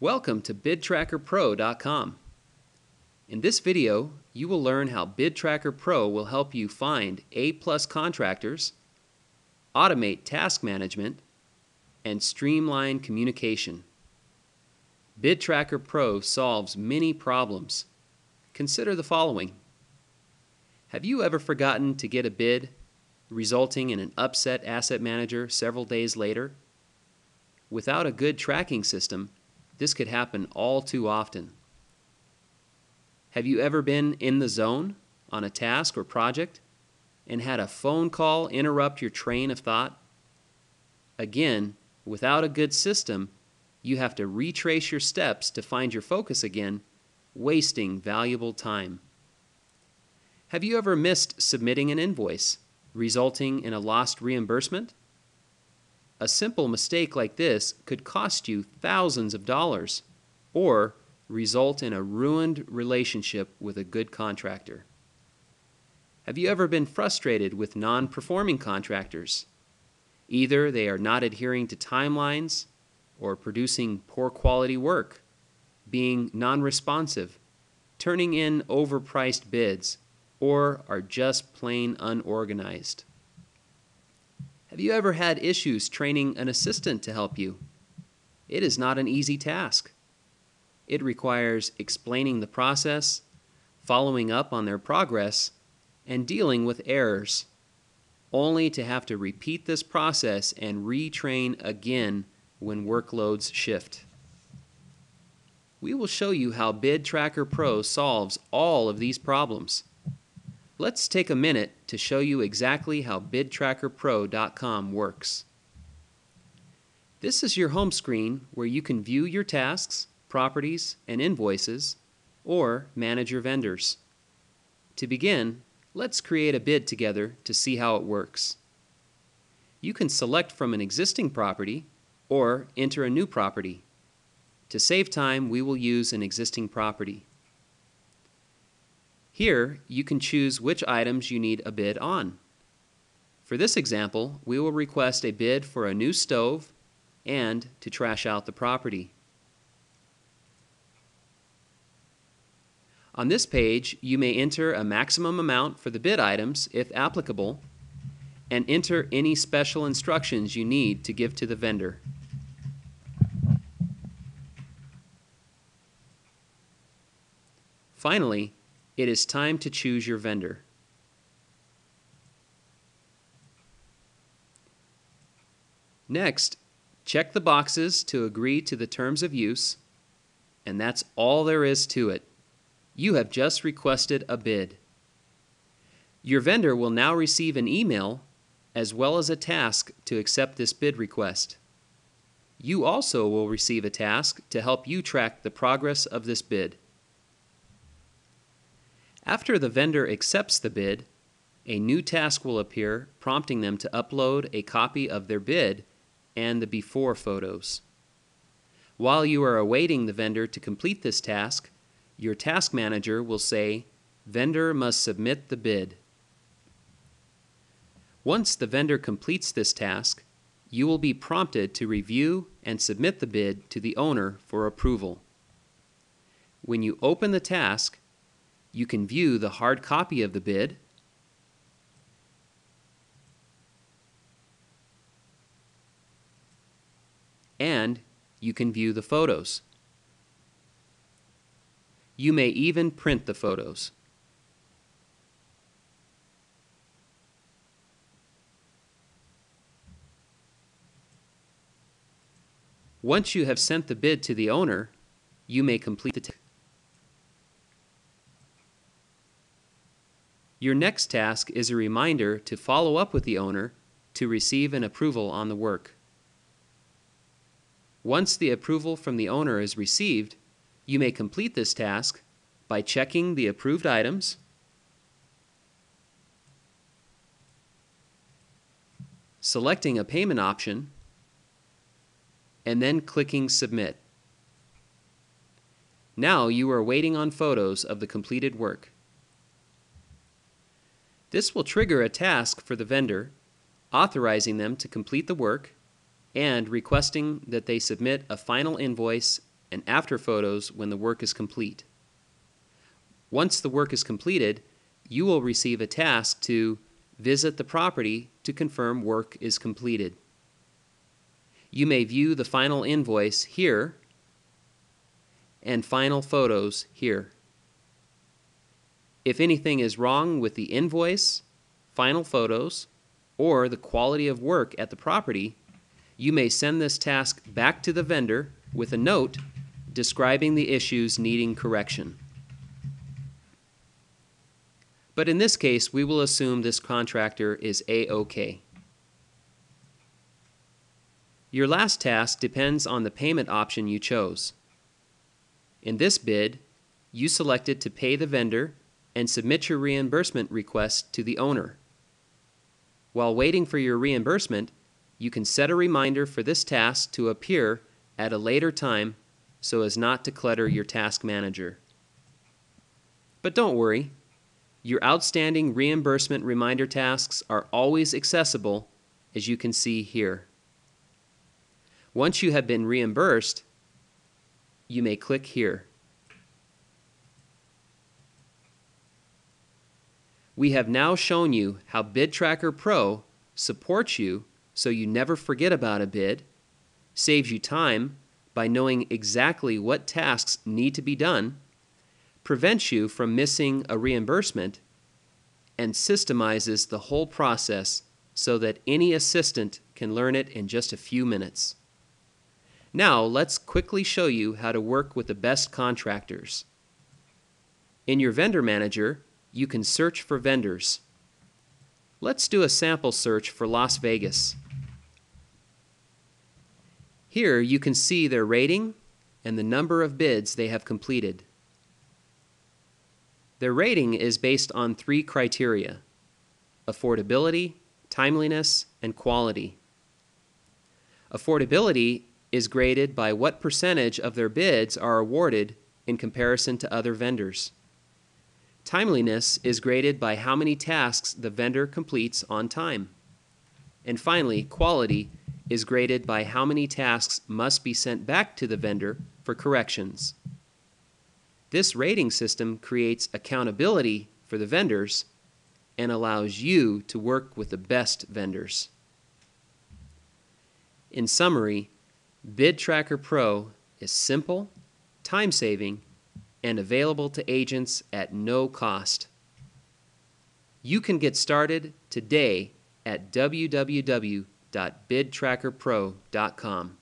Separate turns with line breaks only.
Welcome to BidTrackerPro.com. In this video, you will learn how BidTracker Pro will help you find A-plus contractors, automate task management, and streamline communication. BidTracker Pro solves many problems. Consider the following. Have you ever forgotten to get a bid, resulting in an upset asset manager several days later? Without a good tracking system, this could happen all too often. Have you ever been in the zone on a task or project and had a phone call interrupt your train of thought? Again, without a good system, you have to retrace your steps to find your focus again, wasting valuable time. Have you ever missed submitting an invoice, resulting in a lost reimbursement? A simple mistake like this could cost you thousands of dollars or result in a ruined relationship with a good contractor. Have you ever been frustrated with non-performing contractors? Either they are not adhering to timelines or producing poor quality work, being non-responsive, turning in overpriced bids, or are just plain unorganized. Have you ever had issues training an assistant to help you? It is not an easy task. It requires explaining the process, following up on their progress, and dealing with errors, only to have to repeat this process and retrain again when workloads shift. We will show you how BidTracker Pro solves all of these problems. Let's take a minute to show you exactly how BidTrackerPro.com works. This is your home screen where you can view your tasks, properties, and invoices, or manage your vendors. To begin, let's create a bid together to see how it works. You can select from an existing property or enter a new property. To save time, we will use an existing property. Here, you can choose which items you need a bid on. For this example, we will request a bid for a new stove and to trash out the property. On this page, you may enter a maximum amount for the bid items, if applicable, and enter any special instructions you need to give to the vendor. Finally, it is time to choose your vendor. Next, check the boxes to agree to the terms of use, and that's all there is to it. You have just requested a bid. Your vendor will now receive an email as well as a task to accept this bid request. You also will receive a task to help you track the progress of this bid. After the vendor accepts the bid, a new task will appear prompting them to upload a copy of their bid and the before photos. While you are awaiting the vendor to complete this task, your task manager will say, "Vendor must submit the bid." Once the vendor completes this task, you will be prompted to review and submit the bid to the owner for approval. When you open the task, you can view the hard copy of the bid, and you can view the photos. You may even print the photos. Once you have sent the bid to the owner, you may complete the task. Your next task is a reminder to follow up with the owner to receive an approval on the work. Once the approval from the owner is received, you may complete this task by checking the approved items, selecting a payment option, and then clicking Submit. Now you are waiting on photos of the completed work. This will trigger a task for the vendor, authorizing them to complete the work and requesting that they submit a final invoice and after photos when the work is complete. Once the work is completed, you will receive a task to visit the property to confirm work is completed. You may view the final invoice here and final photos here. If anything is wrong with the invoice, final photos, or the quality of work at the property, you may send this task back to the vendor with a note describing the issues needing correction. But in this case, we will assume this contractor is A-OK. Your last task depends on the payment option you chose. In this bid, you selected to pay the vendor and submit your reimbursement request to the owner. While waiting for your reimbursement, you can set a reminder for this task to appear at a later time so as not to clutter your task manager. But don't worry, your outstanding reimbursement reminder tasks are always accessible, as you can see here. Once you have been reimbursed, you may click here. We have now shown you how Bid Tracker Pro supports you so you never forget about a bid, saves you time by knowing exactly what tasks need to be done, prevents you from missing a reimbursement, and systemizes the whole process so that any assistant can learn it in just a few minutes. Now let's quickly show you how to work with the best contractors. In your vendor manager, you can search for vendors. Let's do a sample search for Las Vegas. Here you can see their rating and the number of bids they have completed. Their rating is based on 3 criteria: affordability, timeliness, and quality. Affordability is graded by what percentage of their bids are awarded in comparison to other vendors. Timeliness is graded by how many tasks the vendor completes on time. And finally, quality is graded by how many tasks must be sent back to the vendor for corrections. This rating system creates accountability for the vendors and allows you to work with the best vendors. In summary, Bid Tracker Pro is simple, time-saving, and available to agents at no cost. You can get started today at www.bidtrackerpro.com.